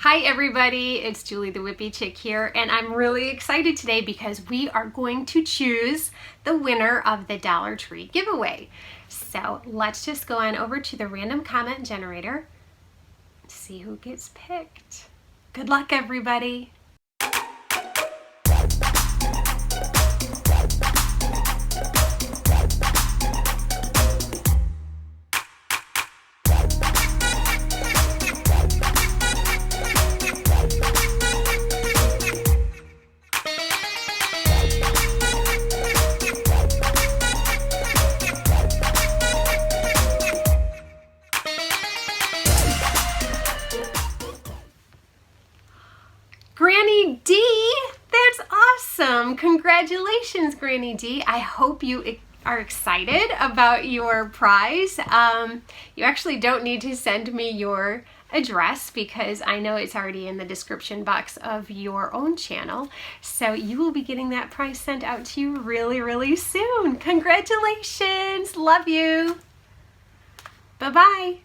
Hi everybody, it's Julie the Whippy Chick here, and I'm really excited today because we are going to choose the winner of the Dollar Tree giveaway. So let's just go on over to the random comment generator, see who gets picked. Good luck everybody. Granny D, that's awesome. Congratulations, Granny D. I hope you are excited about your prize. You actually don't need to send me your address because I know it's already in the description box of your own channel. So you will be getting that prize sent out to you really, really soon. Congratulations. Love you. Bye-bye.